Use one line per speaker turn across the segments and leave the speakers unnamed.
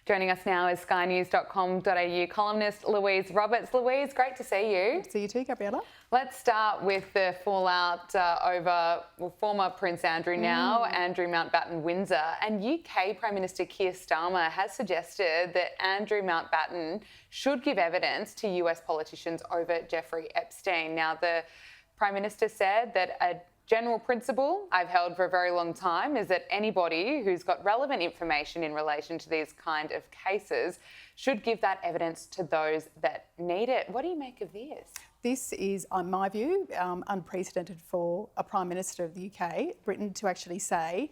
Joining us now is skynews.com.au columnist Louise Roberts. Louise, great to see you.
Good to see you too, Gabriella.
Let's start with the fallout over former Prince Andrew now, Andrew Mountbatten-Windsor. And UK Prime Minister Keir Starmer has suggested that Andrew Mountbatten should give evidence to US politicians over Jeffrey Epstein. Now, the Prime Minister said that a general principle I've held for a very long time is that anybody who's got relevant information in relation to these kind of cases should give that evidence to those that need it. What do you make of this?
This is, in my view, unprecedented for a Prime Minister of the UK, Britain, to actually say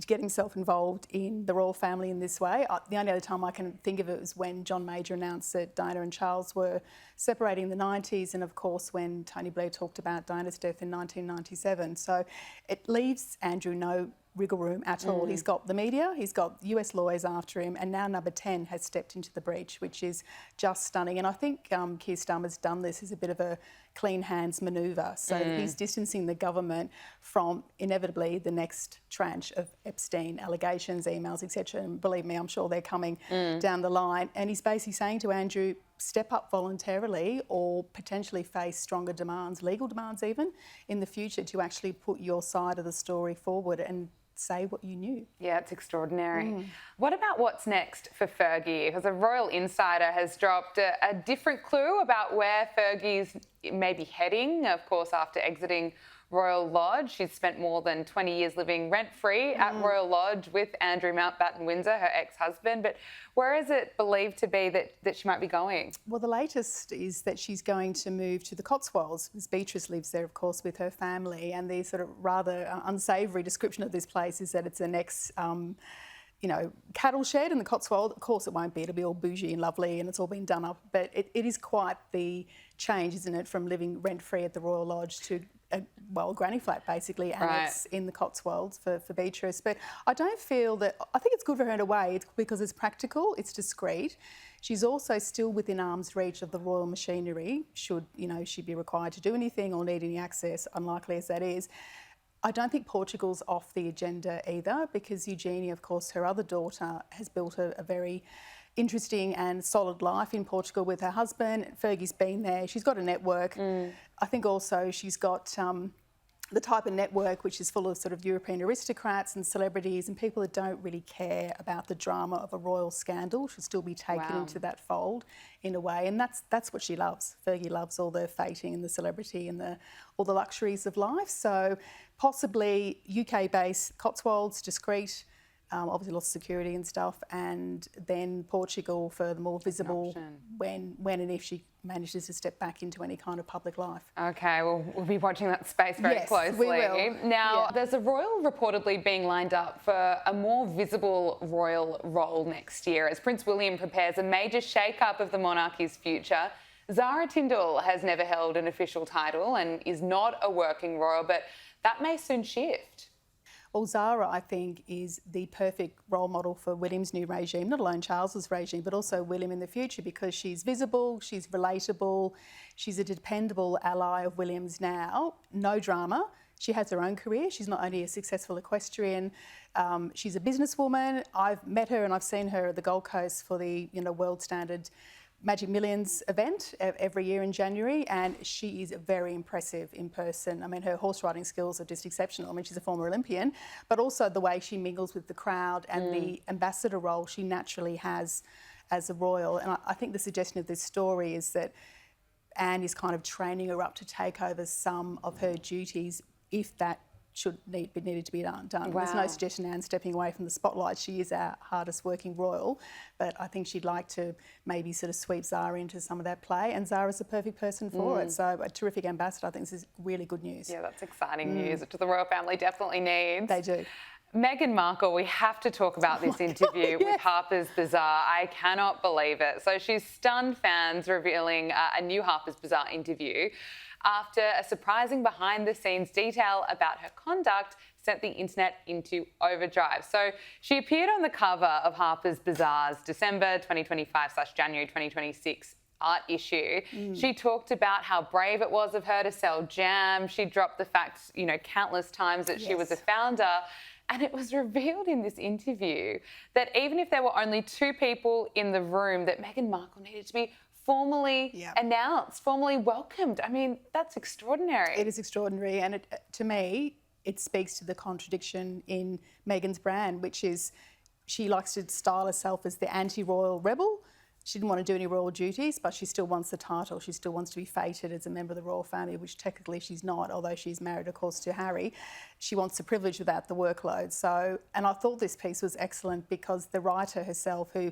get himself involved in the royal family in this way. The only other time I can think of it was when John Major announced that Diana and Charles were separating in the 90s, and of course when Tony Blair talked about Diana's death in 1997. So it leaves Andrew no wriggle room at all. He's got the media, he's got US lawyers after him, and now Number 10 has stepped into the breach, which is just stunning. And I think Keir Starmer's done this as a bit of a clean hands manoeuvre. So he's distancing the government from inevitably the next tranche of Epstein allegations, emails, etc. And believe me, I'm sure they're coming down the line. And he's basically saying to Andrew, step up voluntarily or potentially face stronger demands, legal demands even, in the future to actually put your side of the story forward and say what you knew.
Yeah, it's extraordinary. What about what's next for Fergie? Because a royal insider has dropped a different clue about where Fergie's maybe heading, of course, after exiting Royal Lodge. She's spent more than 20 years living rent-free at Royal Lodge with Andrew Mountbatten-Windsor, her ex-husband. But where is it believed to be that she might be going?
Well, the latest is that she's going to move to the Cotswolds, because Beatrice lives there, of course, with her family. And the sort of rather unsavoury description of this place is that it's an cattle shed in the Cotswold. Of course it won't be, it'll be all bougie and lovely and it's all been done up. But it is quite the change, isn't it, from living rent-free at the Royal Lodge to a granny flat basically, and it's in the Cotswolds for Beatrice. But I don't feel that, I think it's good for her in a way, it's because it's practical, it's discreet. She's also still within arm's reach of the royal machinery, should, she be required to do anything or need any access, unlikely as that is. I don't think Portugal's off the agenda either, because Eugenia, of course, her other daughter, has built a very interesting and solid life in Portugal with her husband. Fergie's been there. She's got a network. I think also she's got the type of network which is full of sort of European aristocrats and celebrities and people that don't really care about the drama of a royal scandal. She'll still be taken into that fold in a way, and that's what she loves. Fergie loves all the fating and the celebrity and all the luxuries of life. So possibly UK-based Cotswolds, discreet, obviously lots of security and stuff, and then Portugal for the more visible when and if she manages to step back into any kind of public life.
Okay, well, we'll be watching that space very closely.
We will.
Now, there's a royal reportedly being lined up for a more visible royal role next year as Prince William prepares a major shake-up of the monarchy's future. Zara Tindall has never held an official title and is not a working royal, but that may soon shift.
Well, Zara, I think, is the perfect role model for William's new regime, not alone Charles's regime, but also William in the future, because she's visible, she's relatable, she's a dependable ally of William's now, no drama. She has her own career. She's not only a successful equestrian, she's a businesswoman. I've met her and I've seen her at the Gold Coast for the world standard Magic Millions event every year in January, and she is very impressive in person. I mean, her horse riding skills are just exceptional. I mean, she's a former Olympian, but also the way she mingles with the crowd and the ambassador role she naturally has as a royal. And I think the suggestion of this story is that Anne is kind of training her up to take over some of her duties if that needed to be done. There's no suggestion Anne's stepping away from the spotlight. She is our hardest working royal, but I think she'd like to maybe sort of sweep Zara into some of that play, and Zara's the perfect person for it. So a terrific ambassador. I think this is really good news.
Yeah, that's exciting news, which the royal family definitely needs.
They do.
Meghan Markle, we have to talk about this interview with Harper's Bazaar. I cannot believe it. So she's stunned fans revealing a new Harper's Bazaar interview after a surprising behind-the-scenes detail about her conduct sent the internet into overdrive. So she appeared on the cover of Harper's Bazaar's December 2025/January 2026 art issue. She talked about how brave it was of her to sell jam. She dropped the fact, countless times that she was a founder. And it was revealed in this interview that even if there were only 2 people in the room, that Meghan Markle needed to be formally announced, formally welcomed. I mean, that's extraordinary.
It is extraordinary. And to me, it speaks to the contradiction in Meghan's brand, which is she likes to style herself as the anti-royal rebel. She didn't want to do any royal duties, but she still wants the title. She still wants to be feted as a member of the royal family, which technically she's not, although she's married, of course, to Harry. She wants the privilege without the workload. So, and I thought this piece was excellent because the writer herself, who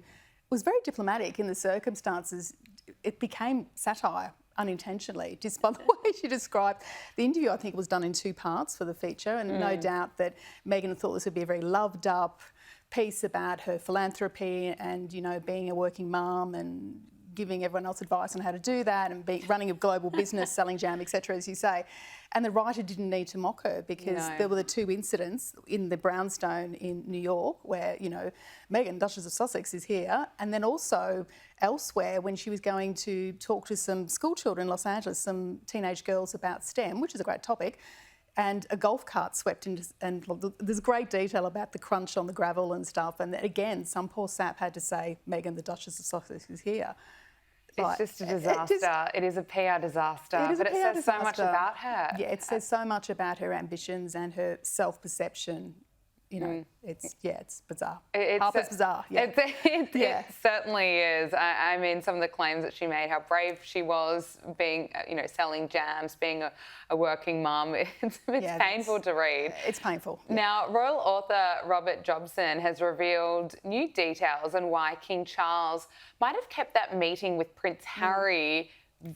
was very diplomatic in the circumstances, it became satire unintentionally, just by the way she described the interview. I think it was done in 2 parts for the feature, and no doubt that Meghan thought this would be a very loved up piece about her philanthropy and, you know, being a working mum and giving everyone else advice on how to do that and running a global business, selling jam, etc., as you say. And the writer didn't need to mock her because there were the 2 incidents in the brownstone in New York where, you know, Meghan, Duchess of Sussex, is here, and then also elsewhere when she was going to talk to some school children in Los Angeles, some teenage girls about STEM, which is a great topic, and a golf cart swept into, and there's great detail about the crunch on the gravel and stuff. And again, some poor sap had to say, Meghan, the Duchess of Sussex, is here.
It's just a disaster. It is a PR disaster, but it says so much about her.
Yeah, it says so much about her ambitions and her self-perception. You know, it's bizarre. Harper's bizarre. Yeah.
It certainly is. I mean, some of the claims that she made, how brave she was, being, you know, selling jams, being a working mum. It's painful to read.
It's painful. Yeah.
Now, royal author Robert Jobson has revealed new details on why King Charles might have kept that meeting with Prince Harry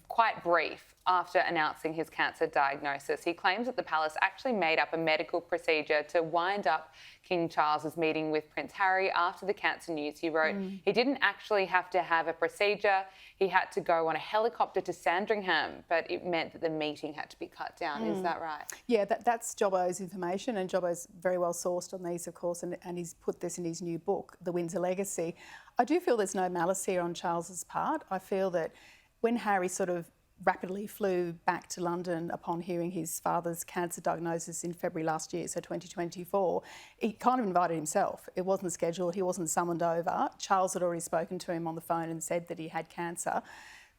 quite brief after announcing his cancer diagnosis. He claims that the palace actually made up a medical procedure to wind up King Charles's meeting with Prince Harry after the cancer news. He wrote, he didn't actually have to have a procedure. He had to go on a helicopter to Sandringham, but it meant that the meeting had to be cut down. Is that right? Yeah,
that's Jobbo's information, and Jobbo's very well sourced on these, of course, and he's put this in his new book, The Windsor Legacy. I do feel there's no malice here on Charles's part. I feel that when Harry sort of rapidly flew back to London upon hearing his father's cancer diagnosis in February last year, so 2024, he kind of invited himself. It wasn't scheduled, he wasn't summoned over. Charles had already spoken to him on the phone and said that he had cancer.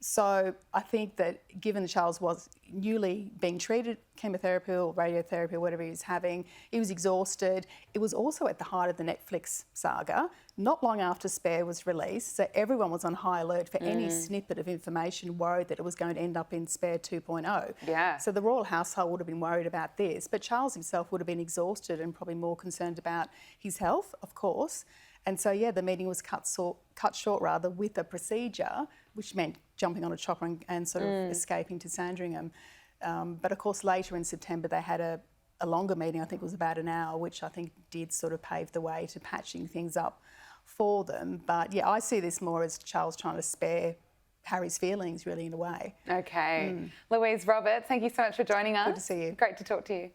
So I think that given Charles was newly being treated, chemotherapy or radiotherapy or whatever he was having, he was exhausted. It was also at the height of the Netflix saga, not long after Spare was released, so everyone was on high alert for any snippet of information, worried that it was going to end up in Spare 2.0.
Yeah.
So the royal household would have been worried about this, but Charles himself would have been exhausted and probably more concerned about his health, of course. And so, yeah, the meeting was cut short with a procedure, which meant jumping on a chopper and sort of escaping to Sandringham. But of course, later in September, they had a longer meeting, I think it was about an hour, which I think did sort of pave the way to patching things up for them. But yeah, I see this more as Charles trying to spare Harry's feelings, really, in a way.
Okay. Louise Roberts, thank you so much for joining us.
Good to see you.
Great to talk to you.